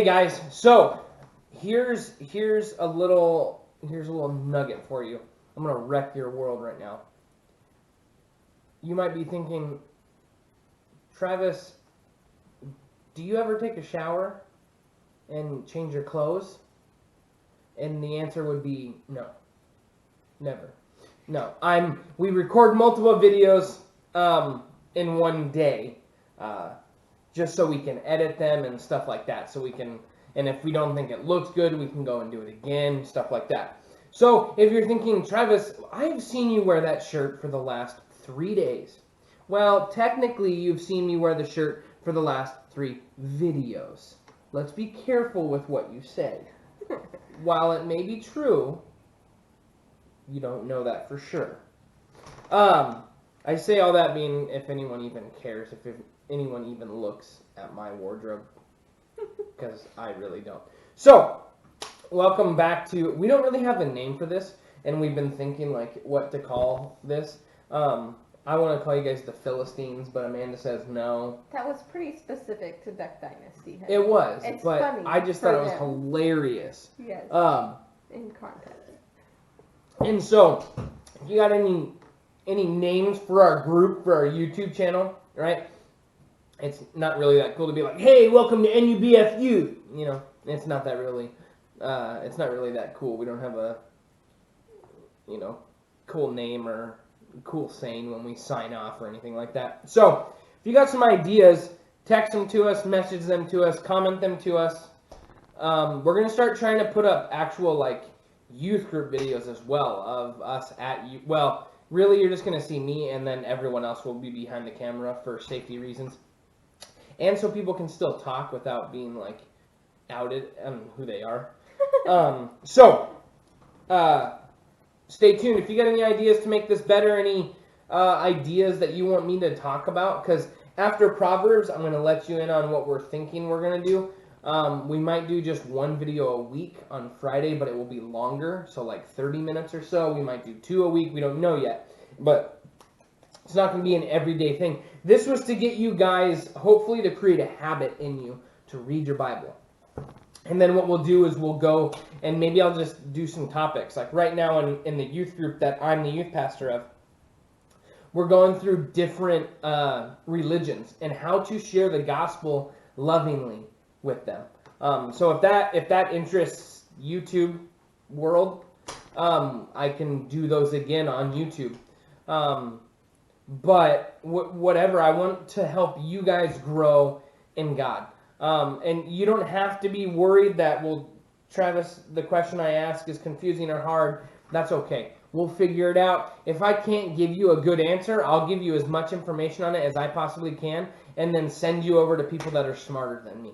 Hey guys, so here's a little nugget for you. I'm gonna wreck your world right now. You might be thinking, Travis, do you ever take a shower and change your clothes? And the answer would be no, never. No, we record multiple videos in one day, just so we can edit them and stuff like that. So we can, and if we don't think it looks good, we can go and do it again, stuff like that. So if you're thinking, Travis, I've seen you wear that shirt for the last 3 days. Well, technically, you've seen me wear the shirt for the last 3 videos. Let's be careful with what you say. While it may be true, you don't know that for sure. I say all that being if anyone even cares, if anyone even looks at my wardrobe, because I really don't. So, welcome back to, we don't really have a name for this, and we've been thinking like what to call this. I want to call you guys the Philistines, but Amanda says no. That was pretty specific to Duck Dynasty. Hey? It was, it's but funny I just thought it was them. Hilarious. Yes. In context. And so, if you got any names for our group, for our YouTube channel, right? It's not really that cool to be like, hey, welcome to NUBF Youth. You know, it's not that really, it's not really that cool. We don't have a, cool name or cool saying when we sign off or anything like that. So, if you got some ideas, text them to us, message them to us, comment them to us. We're going to start trying to put up actual, like, youth group videos as well of us at you. Well, really, you're just going to see me, and then everyone else will be behind the camera for safety reasons. And so people can still talk without being, like, outed on who they are. Stay tuned. If you got any ideas to make this better, any ideas that you want me to talk about, because after Proverbs, I'm going to let you in on what we're thinking we're going to do. We might do just one video a week on Friday, but it will be longer, so like 30 minutes or so. We might do 2 a week. We don't know yet, but it's not going to be an everyday thing. This was to get you guys, hopefully, to create a habit in you to read your Bible. And then what we'll do is we'll go, and maybe I'll just do some topics. Like right now in the youth group that I'm the youth pastor of, we're going through different religions and how to share the gospel lovingly with them. So if that interests YouTube world, I can do those again on YouTube. But whatever, I want to help you guys grow in God. And you don't have to be worried that, well, Travis, the question I ask is confusing or hard. That's okay. We'll figure it out. If I can't give you a good answer, I'll give you as much information on it as I possibly can, and then send you over to people that are smarter than me.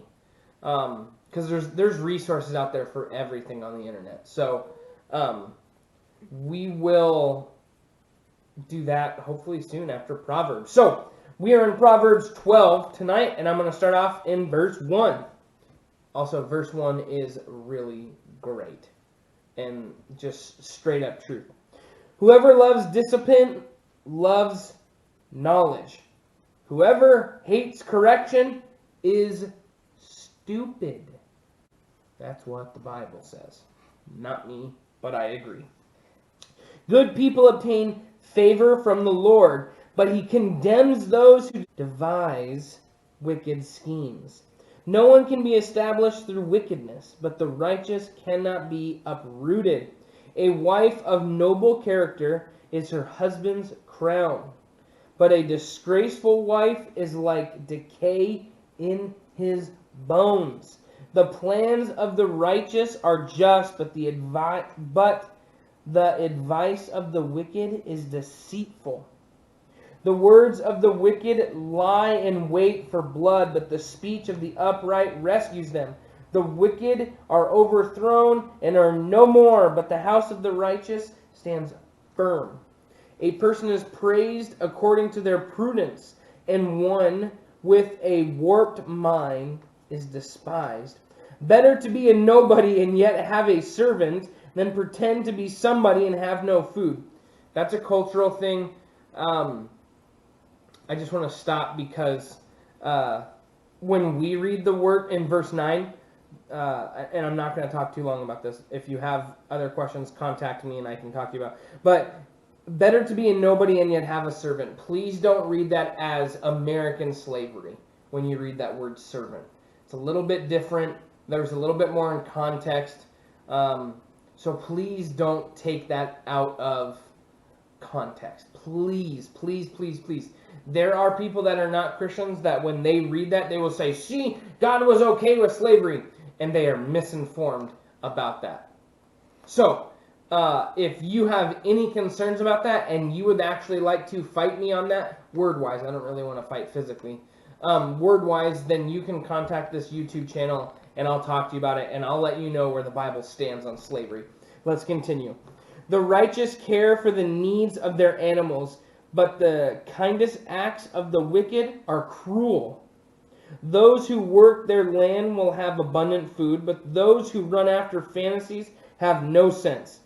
Because there's resources out there for everything on the internet. So we will do that hopefully soon after Proverbs. So we are in Proverbs 12 tonight, and I'm going to start off in verse 1. Also, verse 1 is really great and just straight up truth. Whoever loves discipline loves knowledge. Whoever hates correction is stupid. That's what the Bible says. Not me, but I agree. Good people obtain favor from the Lord, but he condemns those who devise wicked schemes. No one can be established through wickedness, but the righteous cannot be uprooted. A wife of noble character is her husband's crown, but a disgraceful wife is like decay in his bones. The plans of the righteous are just, but the advice of the wicked is deceitful. The words of the wicked lie in wait for blood, but the speech of the upright rescues them. The wicked are overthrown and are no more, but the house of the righteous stands firm. A person is praised according to their prudence, and one with a warped mind is despised. Better to be a nobody and yet have a servant than pretend to be somebody and have no food. That's a cultural thing. I just want to stop because when we read the word in verse 9, and I'm not going to talk too long about this. If you have other questions, contact me and I can talk to you about. But better to be a nobody and yet have a servant. Please don't read that as American slavery when you read that word servant. It's a little bit different. There's a little bit more in context. So please don't take that out of context. Please, please, please, please. There are people that are not Christians that when they read that, they will say, see, God was okay with slavery. And they are misinformed about that. So, if you have any concerns about that and you would actually like to fight me on that, word-wise, I don't really want to fight physically, word-wise, then you can contact this YouTube channel and I'll talk to you about it and I'll let you know where the Bible stands on slavery. Let's continue. The righteous care for the needs of their animals, but the kindest acts of the wicked are cruel. Those who work their land will have abundant food, but those who run after fantasies have no sense.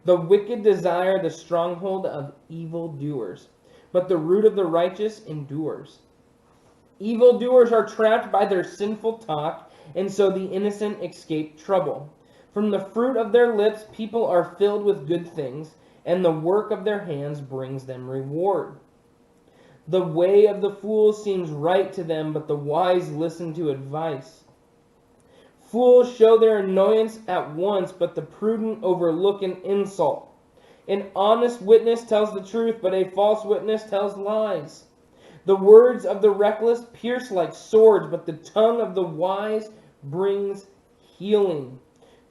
The wicked desire the stronghold of evildoers, but the root of the righteous endures. Evildoers are trapped by their sinful talk, and so the innocent escape trouble. From the fruit of their lips people are filled with good things, and the work of their hands brings them reward. The way of the fool seems right to them, but the wise listen to advice. Fools show their annoyance at once, but the prudent overlook an insult. An honest witness tells the truth, but a false witness tells lies. The words of the reckless pierce like swords, but the tongue of the wise brings healing.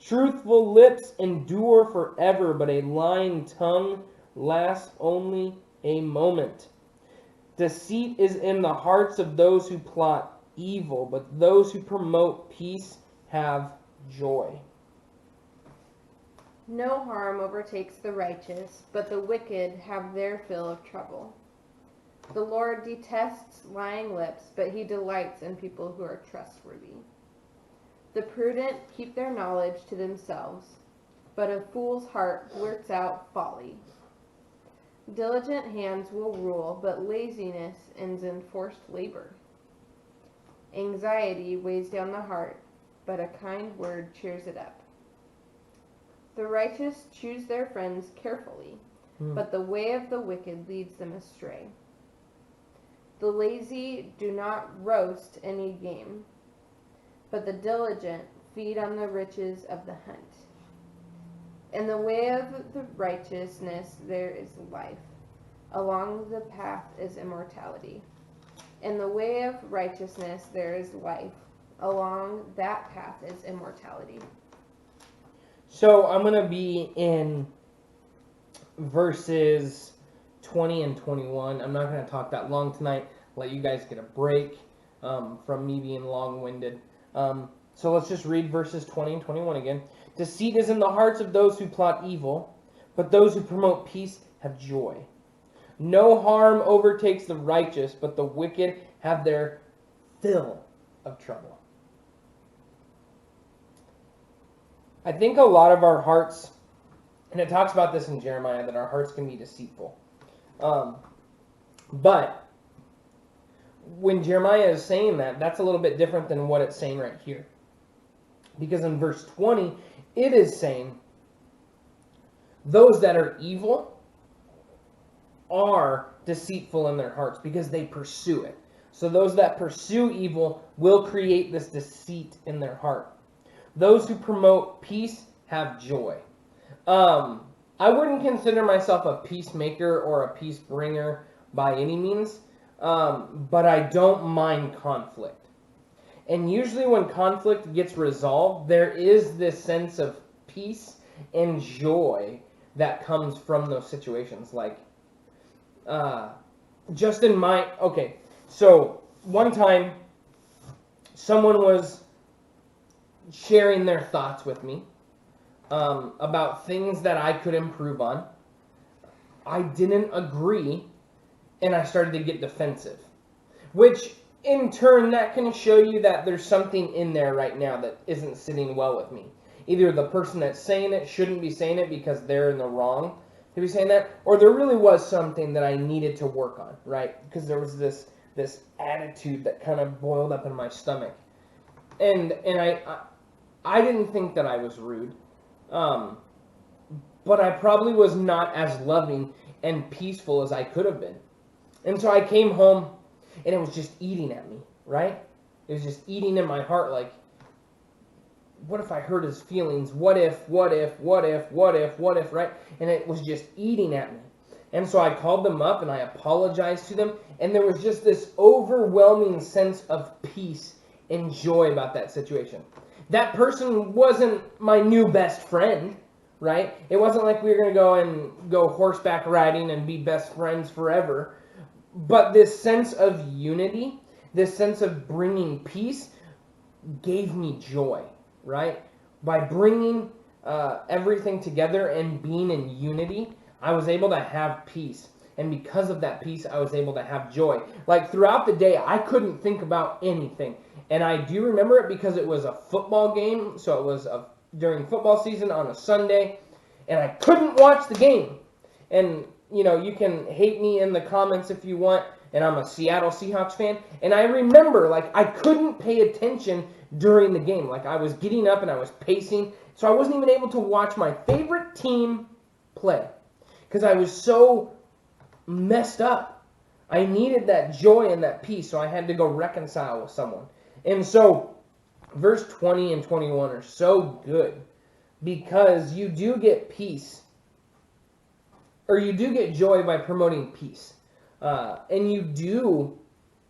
Truthful lips endure forever, but a lying tongue lasts only a moment. Deceit is in the hearts of those who plot evil, but those who promote peace have joy. No harm overtakes the righteous, but the wicked have their fill of trouble. The Lord detests lying lips, but he delights in people who are trustworthy. The prudent keep their knowledge to themselves, but a fool's heart blurts out folly. Diligent hands will rule, but laziness ends in forced labor. Anxiety weighs down the heart, but a kind word cheers it up. The righteous choose their friends carefully, but the way of the wicked leads them astray. The lazy do not roast any game, but the diligent feed on the riches of the hunt. In the way of the righteousness there is life. Along the path is immortality. In the way of righteousness there is life. Along that path is immortality. So I'm going to be in verses 20 and 21. I'm not going to talk that long tonight. Let you guys get a break from me being long-winded. So let's just read verses 20 and 21 again. Deceit is in the hearts of those who plot evil, but those who promote peace have joy. No harm overtakes the righteous, but the wicked have their fill of trouble. I think a lot of our hearts, and it talks about this in Jeremiah, that our hearts can be deceitful. But when Jeremiah is saying that, that's a little bit different than what it's saying right here. Because in verse 20, it is saying, those that are evil are deceitful in their hearts because they pursue it. So those that pursue evil will create this deceit in their heart. Those who promote peace have joy. I wouldn't consider myself a peacemaker or a peace bringer by any means, but I don't mind conflict. And usually when conflict gets resolved, there is this sense of peace and joy that comes from those situations. Like, just in my, okay, so one time someone was sharing their thoughts with me about things that I could improve on. I didn't agree, and I started to get defensive, which in turn, that can show you that there's something in there right now that isn't sitting well with me. Either the person that's saying it shouldn't be saying it because they're in the wrong to be saying that, or there really was something that I needed to work on, right? Because there was this attitude that kind of boiled up in my stomach. And I didn't think that I was rude. But I probably was not as loving and peaceful as I could have been. And so I came home and it was just eating at me, right? It was just eating in my heart like, what if I hurt his feelings? What if, right? And it was just eating at me. And so I called them up and I apologized to them. And there was just this overwhelming sense of peace and joy about that situation. That person wasn't my new best friend, right? It wasn't like we were going to go horseback riding and be best friends forever. But this sense of unity, this sense of bringing peace gave me joy, right? By bringing everything together and being in unity, I was able to have peace. And because of that peace, I was able to have joy. Like throughout the day, I couldn't think about anything. And I do remember it because it was a football game. So it was during football season on a Sunday. And I couldn't watch the game. And, you know, you can hate me in the comments if you want. And I'm a Seattle Seahawks fan. And I remember, like, I couldn't pay attention during the game. Like, I was getting up and I was pacing. So I wasn't even able to watch my favorite team play. Because I was so messed up. I needed that joy and that peace. So I had to go reconcile with someone. And so, verse 20 and 21 are so good. Because you do get peace. Or you do get joy by promoting peace. And you do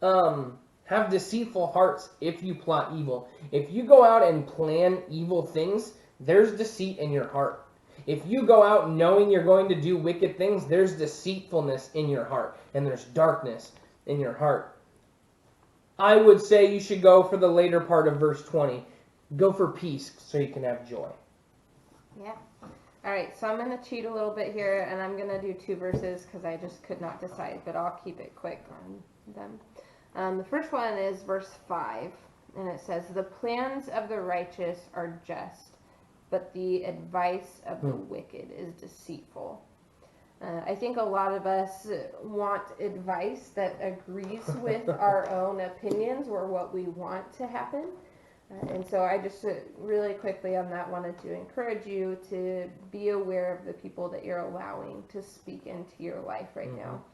have deceitful hearts if you plot evil. If you go out and plan evil things, there's deceit in your heart. If you go out knowing you're going to do wicked things, there's deceitfulness in your heart. And there's darkness in your heart. I would say you should go for the later part of verse 20. Go for peace so you can have joy. Yeah. All right, so I'm going to cheat a little bit here, and I'm going to do 2 verses because I just could not decide, but I'll keep it quick on them. The first one is verse 5, and it says, "The plans of the righteous are just, but the advice of the wicked is deceitful." I think a lot of us want advice that agrees with our own opinions or what we want to happen. And so I just really quickly on that wanted to encourage you to be aware of the people that you're allowing to speak into your life right now.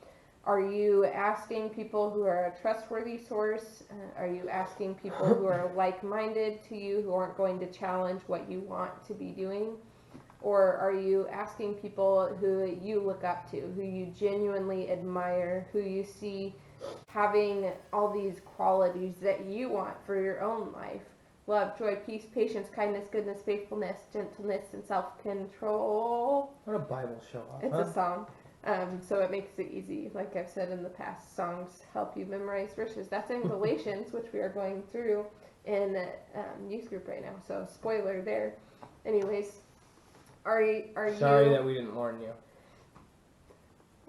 Are you asking people who are a trustworthy source? Are you asking people who are like-minded to you, who aren't going to challenge what you want to be doing? Or are you asking people who you look up to, who you genuinely admire, who you see having all these qualities that you want for your own life? Love, joy, peace, patience, kindness, goodness, faithfulness, gentleness, and self-control. What a Bible show off, It's a song. So it makes it easy. Like I've said in the past, songs help you memorize verses. That's in Galatians, which we are going through in youth group right now. So spoiler there. Anyways, are you... Sorry that we didn't warn you.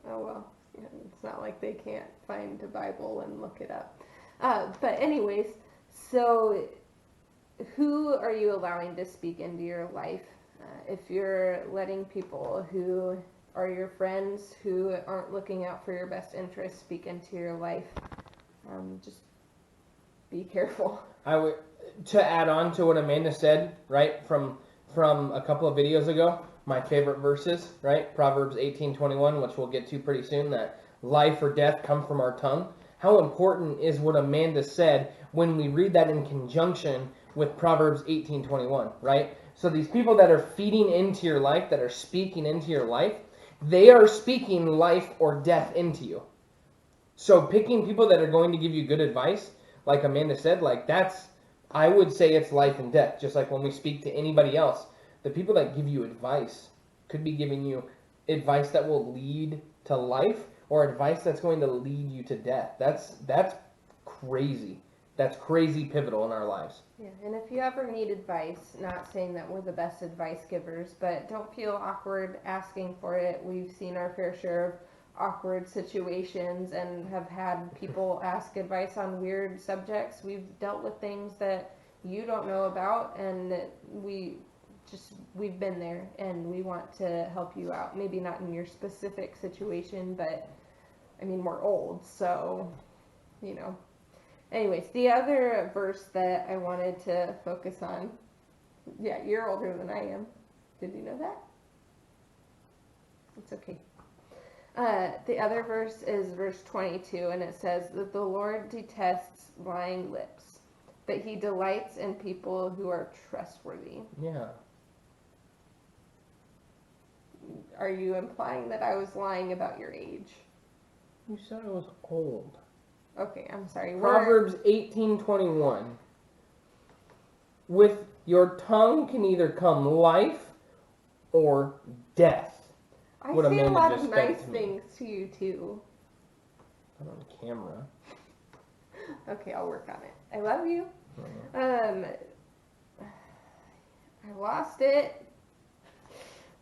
Oh, well. It's not like they can't find the Bible and look it up. But anyways, so... who are you allowing to speak into your life? If you're letting people who are your friends who aren't looking out for your best interests speak into your life, just be careful. To add on to what Amanda said, right, from a couple of videos ago, my favorite verses, right, Proverbs 18:21, which we'll get to pretty soon, that life or death come from our tongue. How important is what Amanda said when we read that in conjunction with Proverbs 18:21, right? So these people that are feeding into your life, that are speaking into your life, they are speaking life or death into you. So picking people that are going to give you good advice, like Amanda said, like that's, I would say it's life and death. Just like when we speak to anybody else, the people that give you advice could be giving you advice that will lead to life or advice that's going to lead you to death. That's crazy. That's crazy pivotal in our lives. Yeah, and if you ever need advice, not saying that we're the best advice givers, but don't feel awkward asking for it. We've seen our fair share of awkward situations and have had people ask advice on weird subjects. We've dealt with things that you don't know about, and we've been there, and we want to help you out. Maybe not in your specific situation, but I mean, we're old, so, you know. Anyways, the other verse that I wanted to focus on Yeah, you're older than I am. Did you know that? It's okay. The other verse is verse 22, and it says that the Lord detests lying lips, but he delights in people who are trustworthy. Yeah. Are you implying that I was lying about your age? You said I was old. Okay, I'm sorry. Proverbs 18:21. With your tongue can either come life or death. I What say a Amanda lot just of fed nice to me. things to you, too. Not on camera. Okay, I'll work on it. I love you. I lost it.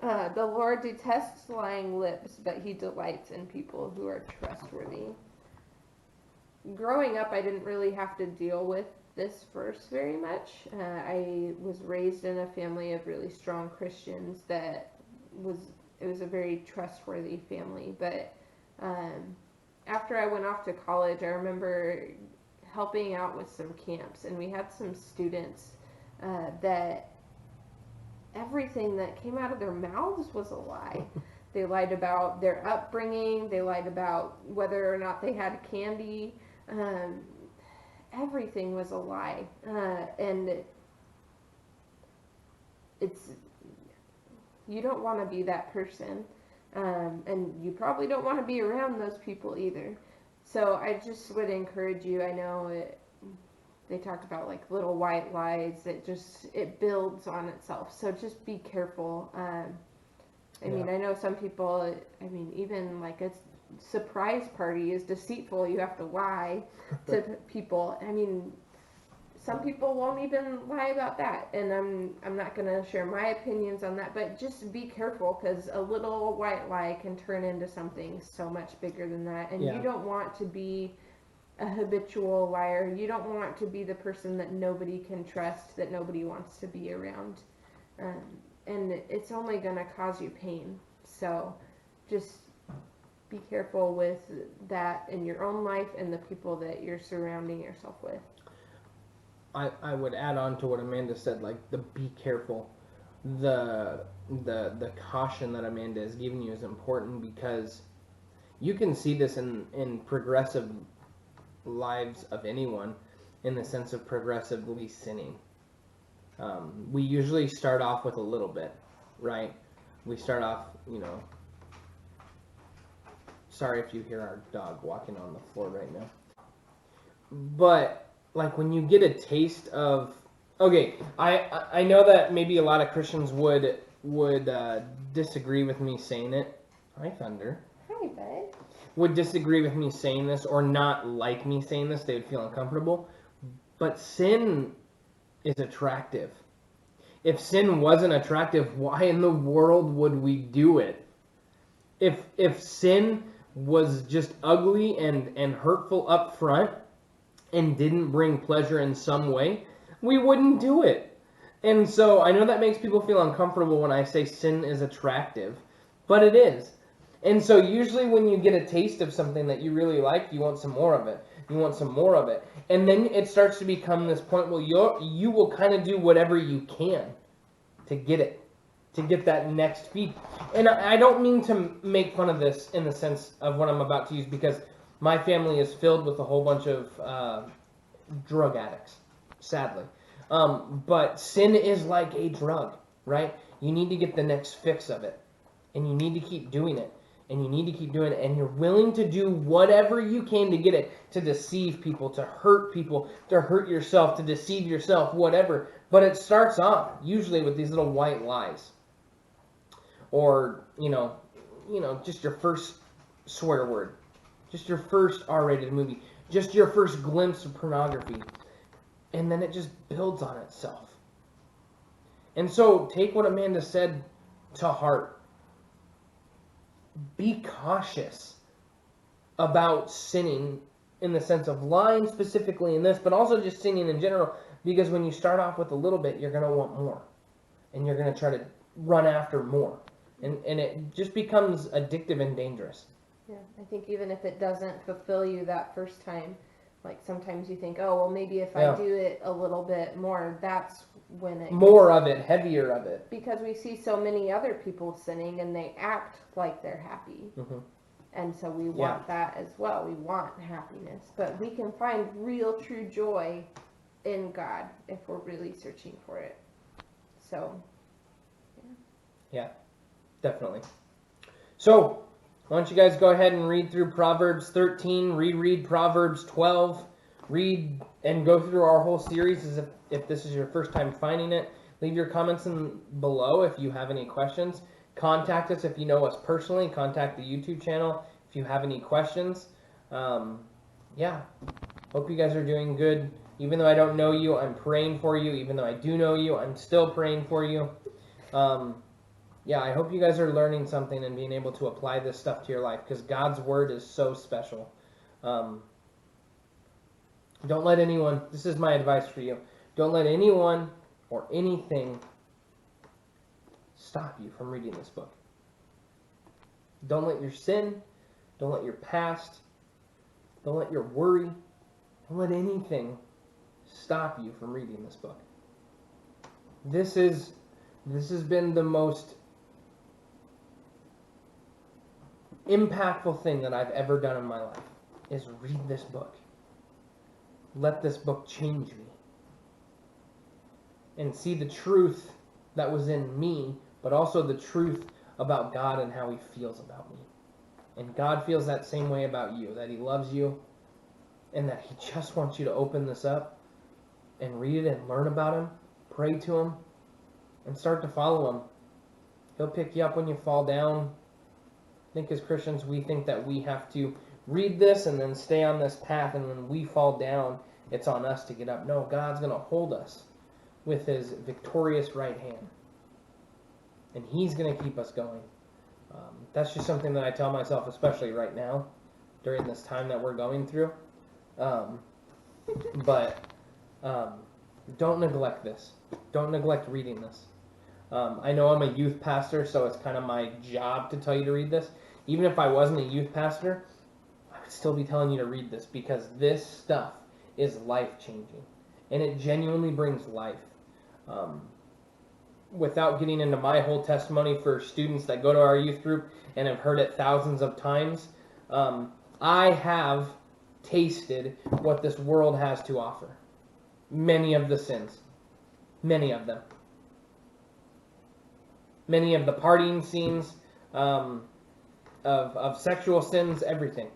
The Lord detests lying lips, but he delights in people who are trustworthy. Growing up, I didn't really have to deal with this verse very much. I was raised in a family of really strong Christians it was a very trustworthy family. But after I went off to college, I remember helping out with some camps, and we had some students that everything that came out of their mouths was a lie. They lied about their upbringing. They lied about whether or not they had candy. Everything was a lie. And you don't want to be that person. And you probably don't want to be around those people either. So I just would encourage you. I know they talked about like little white lies. It builds on itself. So just be careful. I mean, I know some people, even like a surprise party is deceitful. You have to lie to people. I mean, some people won't even lie about that. And I'm not going to share my opinions on that, but just be careful, because a little white lie can turn into something so much bigger than that. And you don't want to be a habitual liar. You don't want to be the person that nobody can trust, that nobody wants to be around. And it's only going to cause you pain. So just be careful with that in your own life and the people that you're surrounding yourself with. I would add on to what Amanda said, like the be careful. The caution that Amanda is giving you is important, because you can see this in progressive lives of anyone, in the sense of progressively sinning. We usually start off with a little bit, right? We start off, sorry if you hear our dog walking on the floor right now. But like when you get a taste of, okay, I know that maybe a lot of Christians would disagree with me saying it. Hi, Thunder. Hi, bud. Would disagree with me saying this, or not like me saying this. They would feel uncomfortable. But sin is attractive. If sin wasn't attractive, why in the world would we do it? If sin was just ugly and hurtful up front and didn't bring pleasure in some way, we wouldn't do it. And so I know that makes people feel uncomfortable when I say sin is attractive, but it is. And so usually when you get a taste of something that you really like, you want some more of it. You want some more of it. And then it starts to become this point where you will kind of do whatever you can to get it, to get that next feed. And I don't mean to make fun of this in the sense of what I'm about to use, because my family is filled with a whole bunch of drug addicts, sadly. But sin is like a drug, right? You need to get the next fix of it. And you need to keep doing it. And you need to keep doing it. And you're willing to do whatever you can to get it. To deceive people, to hurt yourself, to deceive yourself, whatever. But it starts off usually with these little white lies. Or, just your first swear word. Just your first R-rated movie. Just your first glimpse of pornography. And then it just builds on itself. And so take what Amanda said to heart. Be cautious about sinning, in the sense of lying specifically in this, but also just sinning in general, because when you start off with a little bit, you're going to want more. And you're going to try to run after more. And it just becomes addictive and dangerous. Yeah, I think even if it doesn't fulfill you that first time, Like sometimes you think, oh, well, maybe if Yeah. I do it a little bit more, that's when it More of it, heavier of it. because we see so many other people sinning and they act like they're happy. Mm-hmm. And so we want that as well. We want happiness. But we can find real, true joy in God if we're really searching for it. So, yeah, definitely. So, why don't you guys go ahead and read through Proverbs 13, reread Proverbs 12, read and go through our whole series as if this is your first time finding it. Leave your comments below if you have any questions. Contact us if you know us personally. Contact the YouTube channel if you have any questions. Yeah, hope you guys are doing good. Even though I don't know you, I'm praying for you. Even though I do know you, I'm still praying for you. Yeah, I hope you guys are learning something and being able to apply this stuff to your life because God's word is so special. Don't let anyone, this is my advice for you, don't let anyone or anything stop you from reading this book. Don't let your sin, don't let your past, don't let your worry, don't let anything stop you from reading this book. This has been the most impactful thing that I've ever done in my life is read this book. Let this book change me. And see the truth that was in me, but also the truth about God and how he feels about me. And God feels that same way about you, that he loves you, and that he just wants you to open this up and read it and learn about him, pray to him, and start to follow him. He'll pick you up when you fall down. I think as Christians, we think that we have to read this and then stay on this path, and when we fall down, it's on us to get up. No, God's going to hold us with his victorious right hand, and he's going to keep us going. That's just something that I tell myself, especially right now, during this time that we're going through. But don't neglect this. Don't neglect reading this. I know I'm a youth pastor, so it's kind of my job to tell you to read this. Even if I wasn't a youth pastor, I would still be telling you to read this because this stuff is life-changing. And it genuinely brings life. Without getting into my whole testimony for students that go to our youth group and have heard it thousands of times, I have tasted what this world has to offer. Many of the sins. Many of them. Many of the partying scenes, of sexual sins, everything.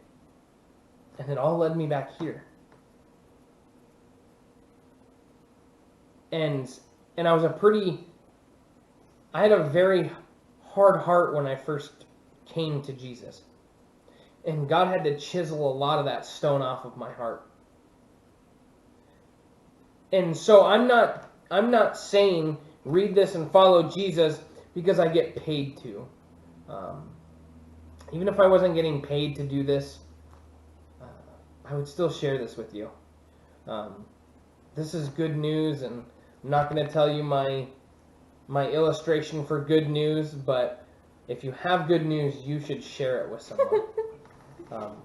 And it all led me back here. And I had a very hard heart when I first came to Jesus. And God had to chisel a lot of that stone off of my heart. And so I'm not saying read this and follow Jesus because I get paid to. Even if I wasn't getting paid to do this, I would still share this with you. This is good news, and I'm not going to tell you my illustration for good news, but if you have good news, you should share it with someone.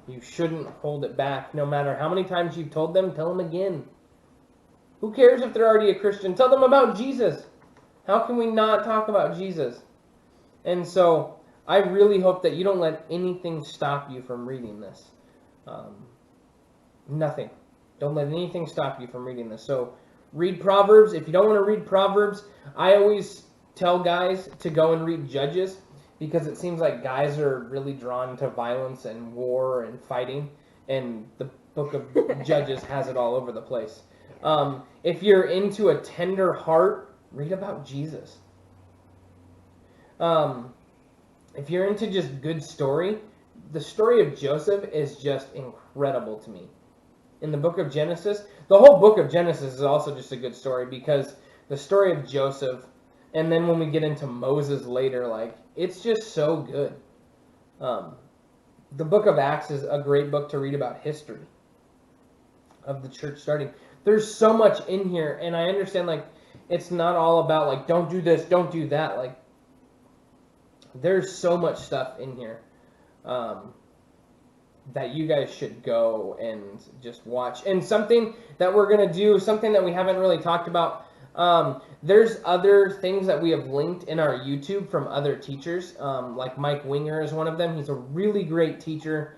You shouldn't hold it back. No matter how many times you've told them, tell them again. Who cares if they're already a Christian? Tell them about Jesus. How can we not talk about Jesus? And so I really hope that you don't let anything stop you from reading this. Nothing. Don't let anything stop you from reading this. So read Proverbs. If you don't want to read Proverbs, I always tell guys to go and read Judges because it seems like guys are really drawn to violence and war and fighting, and the book of Judges has it all over the place. If you're into a tender heart, read about Jesus. If you're into just good story, the story of Joseph is just incredible to me. In the book of Genesis, the whole book of Genesis is also just a good story because the story of Joseph, and then when we get into Moses later, like, it's just so good. The book of Acts is a great book to read about history of the church starting. There's so much in here, and I understand, like, it's not all about, like, don't do this, don't do that. Like, there's so much stuff in here. that you guys should go and just watch. And something that we're going to do, something that we haven't really talked about, there's other things that we have linked in our YouTube from other teachers, like Mike Winger is one of them. He's a really great teacher.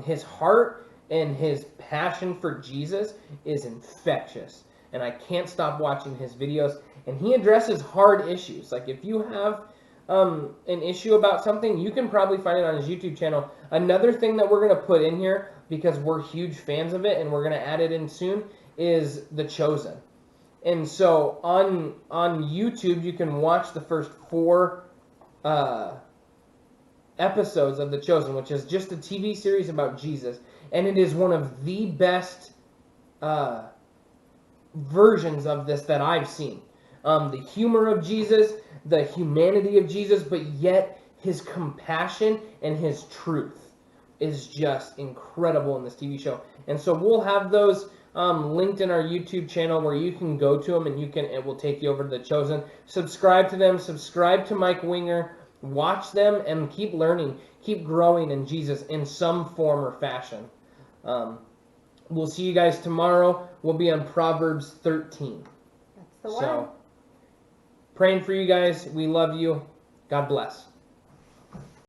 His heart and his passion for Jesus is infectious, and I can't stop watching his videos. And he addresses hard issues. Like if you have an issue about something, you can probably find it on his YouTube channel. Another thing that we're going to put in here, because we're huge fans of it and we're going to add it in soon, is The Chosen. And so on YouTube, you can watch the first 4 episodes of The Chosen, which is just a TV series about Jesus. And it is one of the best versions of this that I've seen. The humor of Jesus, the humanity of Jesus, but yet his compassion and his truth is just incredible in this TV show. And so we'll have those linked in our YouTube channel where you can go to them and it will take you over to The Chosen. Subscribe to them. Subscribe to Mike Winger. Watch them and keep learning. Keep growing in Jesus in some form or fashion. We'll see you guys tomorrow. We'll be on Proverbs 13. That's the one. So, praying for you guys. We love you. God bless.